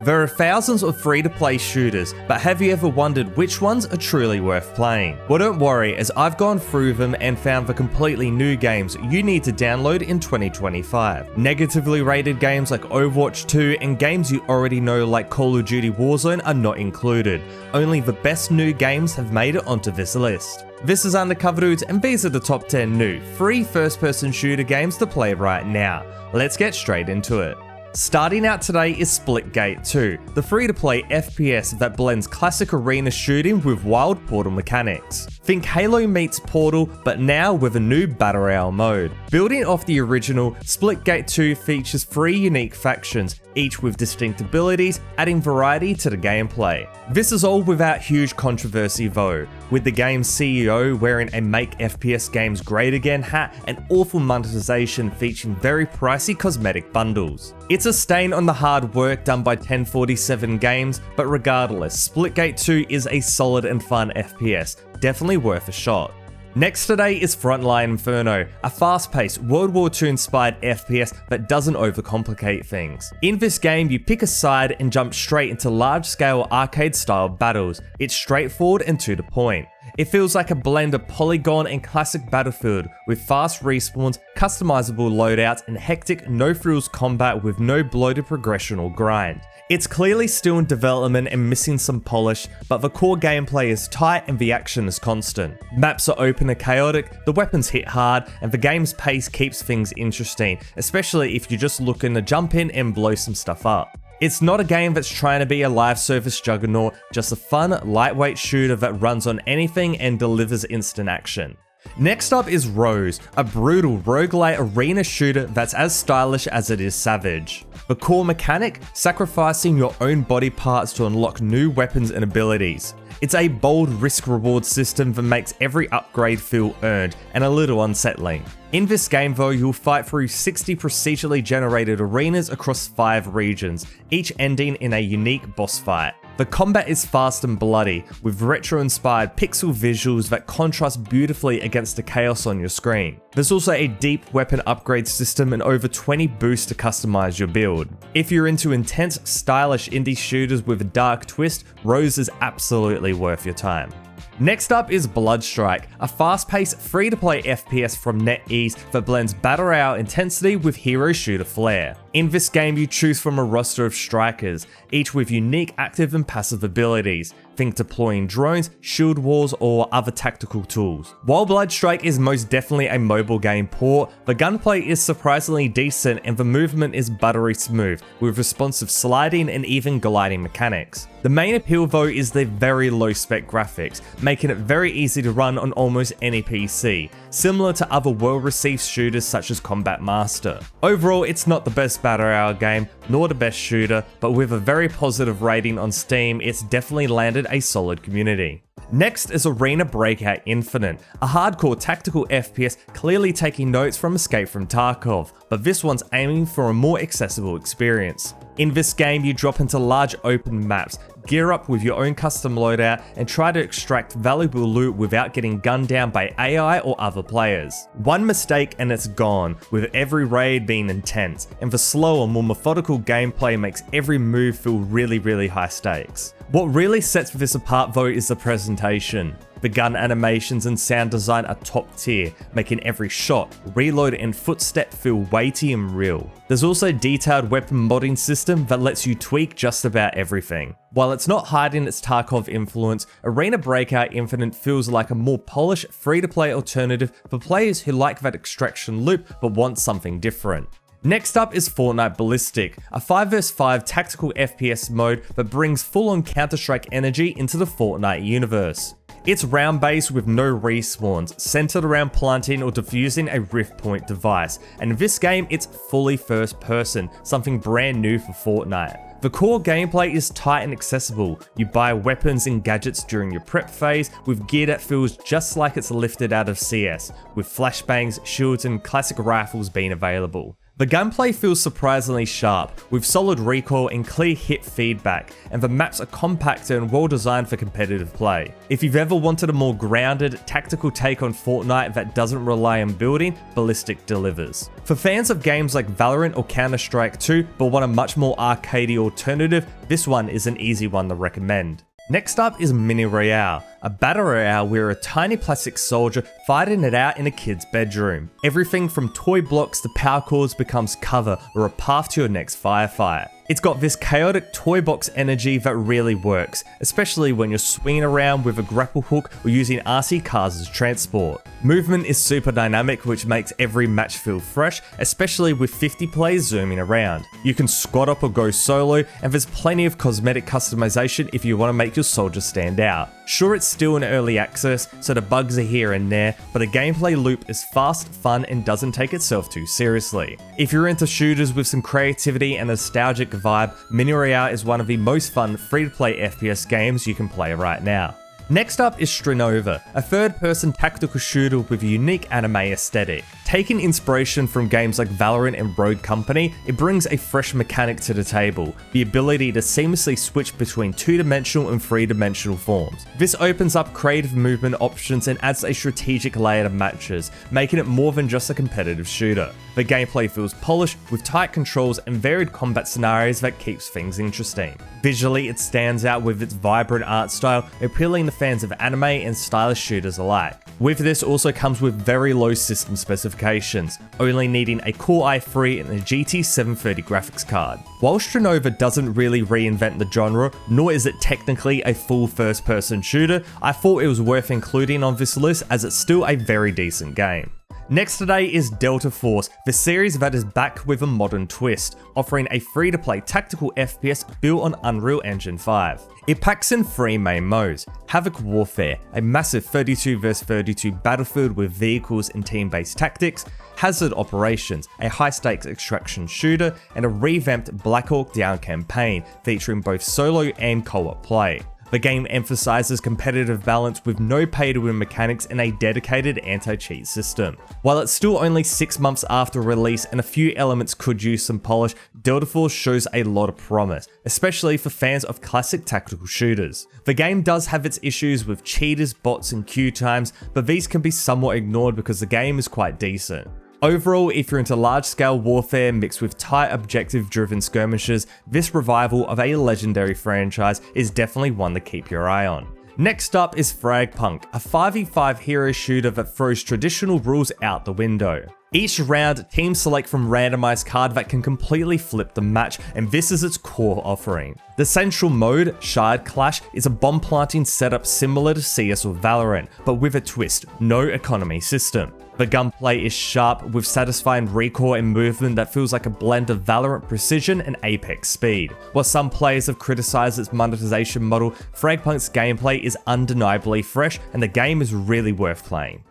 There are thousands of free-to-play shooters, but have you ever wondered which ones are truly worth playing? Well, don't worry, as I've gone through them and found the completely new games you need to download in 2025. Negatively rated games like Overwatch 2 and games you already know like Call of Duty Warzone are not included. Only the best new games have made it onto this list. This is Undercover Dudes, and these are the top 10 new, free first-person shooter games to play right now. Let's get straight into it. Starting out today is Splitgate II, the free-to-play FPS that blends classic arena shooting with wild Portal mechanics. Think Halo meets Portal, but now with a new Battle Royale mode. Building off the original, Splitgate II features 3 unique factions, each with distinct abilities, adding variety to the gameplay. This is all without huge controversy though, with the game's CEO wearing a Make FPS Games Great Again hat and awful monetization featuring very pricey cosmetic bundles. It's a stain on the hard work done by 1047 Games, but regardless, Splitgate 2 is a solid and fun FPS, definitely worth a shot. Next today is Frontline Inferno, a fast-paced World War II inspired FPS that doesn't overcomplicate things. In this game, you pick a side and jump straight into large-scale arcade-style battles. It's straightforward and to the point. It feels like a blend of Polygon and classic Battlefield, with fast respawns, customizable loadouts, and hectic no-frills combat with no bloated progression or grind. It's clearly still in development and missing some polish, but the core gameplay is tight and the action is constant. Maps are open and chaotic, the weapons hit hard, and the game's pace keeps things interesting, especially if you're just looking to jump in and blow some stuff up. It's not a game that's trying to be a live service juggernaut, just a fun, lightweight shooter that runs on anything and delivers instant action. Next up is Rose, a brutal roguelite arena shooter that's as stylish as it is savage. The core mechanic, sacrificing your own body parts to unlock new weapons and abilities. It's a bold risk-reward system that makes every upgrade feel earned and a little unsettling. In this game though, you'll fight through 60 procedurally generated arenas across 5 regions, each ending in a unique boss fight. The combat is fast and bloody, with retro-inspired pixel visuals that contrast beautifully against the chaos on your screen. There's also a deep weapon upgrade system and over 20 boosts to customize your build. If you're into intense, stylish indie shooters with a dark twist, Rose is absolutely worth your time. Next up is Bloodstrike, a fast-paced, free-to-play FPS from NetEase that blends Battle Royale intensity with hero shooter flair. In this game, you choose from a roster of strikers, each with unique active and passive abilities. Think deploying drones, shield walls, or other tactical tools. While Bloodstrike is most definitely a mobile game port, the gunplay is surprisingly decent and the movement is buttery smooth, with responsive sliding and even gliding mechanics. The main appeal though is their very low spec graphics, making it very easy to run on almost any PC, similar to other well-received shooters such as Combat Master. Overall, it's not the best Battle Royale game, nor the best shooter, but with a very positive rating on Steam, it's definitely landed a solid community. Next is Arena Breakout Infinite, a hardcore tactical FPS clearly taking notes from Escape from Tarkov, but this one's aiming for a more accessible experience. In this game, you drop into large open maps, gear up with your own custom loadout, and try to extract valuable loot without getting gunned down by AI or other players. One mistake and it's gone, with every raid being intense, and the slower, more methodical gameplay makes every move feel really high stakes. What really sets this apart though is the presentation. The gun animations and sound design are top tier, making every shot, reload and footstep feel weighty and real. There's also a detailed weapon modding system that lets you tweak just about everything. While it's not hiding its Tarkov influence, Arena Breakout Infinite feels like a more polished, free-to-play alternative for players who like that extraction loop but want something different. Next up is Fortnite Ballistic, a 5 vs 5 tactical FPS mode that brings full-on Counter-Strike energy into the Fortnite universe. It's round-based with no respawns, centered around planting or defusing a rift point device, and in this game it's fully first person, something brand new for Fortnite. The core gameplay is tight and accessible. You buy weapons and gadgets during your prep phase, with gear that feels just like it's lifted out of CS, with flashbangs, shields and classic rifles being available. The gunplay feels surprisingly sharp, with solid recoil and clear hit feedback, and the maps are compact and well designed for competitive play. If you've ever wanted a more grounded, tactical take on Fortnite that doesn't rely on building, Ballistic delivers. For fans of games like Valorant or Counter-Strike 2 but want a much more arcadey alternative, this one is an easy one to recommend. Next up is Mini Royale, a battle royale where a tiny plastic soldier fighting it out in a kid's bedroom. Everything from toy blocks to power cores becomes cover or a path to your next firefight. It's got this chaotic toy box energy that really works, especially when you're swinging around with a grapple hook or using RC cars as transport. Movement is super dynamic, which makes every match feel fresh, especially with 50 players zooming around. You can squad up or go solo, and there's plenty of cosmetic customization if you want to make your soldier stand out. Sure, it's still in early access, so the bugs are here and there, but the gameplay loop is fast, fun, and doesn't take itself too seriously. If you're into shooters with some creativity and nostalgic vibe, Mini Royale is one of the most fun free-to-play FPS games you can play right now. Next up is Strinova, a third-person tactical shooter with a unique anime aesthetic. Taking inspiration from games like Valorant and Rogue Company, it brings a fresh mechanic to the table, the ability to seamlessly switch between two-dimensional and three-dimensional forms. This opens up creative movement options and adds a strategic layer to matches, making it more than just a competitive shooter. The gameplay feels polished, with tight controls and varied combat scenarios that keeps things interesting. Visually, it stands out with its vibrant art style, appealing to fans of anime and stylish shooters alike. With this also comes with very low system specifications, only needing a Core i3 and a GT 730 graphics card. While Strinova doesn't really reinvent the genre, nor is it technically a full first-person shooter, I thought it was worth including on this list as it's still a very decent game. Next today is Delta Force, the series that is back with a modern twist, offering a free-to-play tactical FPS built on Unreal Engine 5. It packs in 3 main modes: Havoc Warfare, a massive 32 vs 32 battlefield with vehicles and team-based tactics, Hazard Operations, a high-stakes extraction shooter, and a revamped Black Hawk Down campaign, featuring both solo and co-op play. The game emphasizes competitive balance with no pay-to-win mechanics and a dedicated anti-cheat system. While it's still only 6 months after release and a few elements could use some polish, Delta Force shows a lot of promise, especially for fans of classic tactical shooters. The game does have its issues with cheaters, bots, and queue times, but these can be somewhat ignored because the game is quite decent. Overall, if you're into large-scale warfare mixed with tight objective-driven skirmishes, this revival of a legendary franchise is definitely one to keep your eye on. Next up is Frag Punk, a 5v5 hero shooter that throws traditional rules out the window. Each round, teams select from randomized card that can completely flip the match, and this is its core offering. The central mode, Shard Clash, is a bomb planting setup similar to CS or Valorant, but with a twist: no economy system. The gunplay is sharp, with satisfying recoil and movement that feels like a blend of Valorant precision and Apex speed. While some players have criticized its monetization model, FragPunk's gameplay is undeniably fresh, and the game is really worth playing.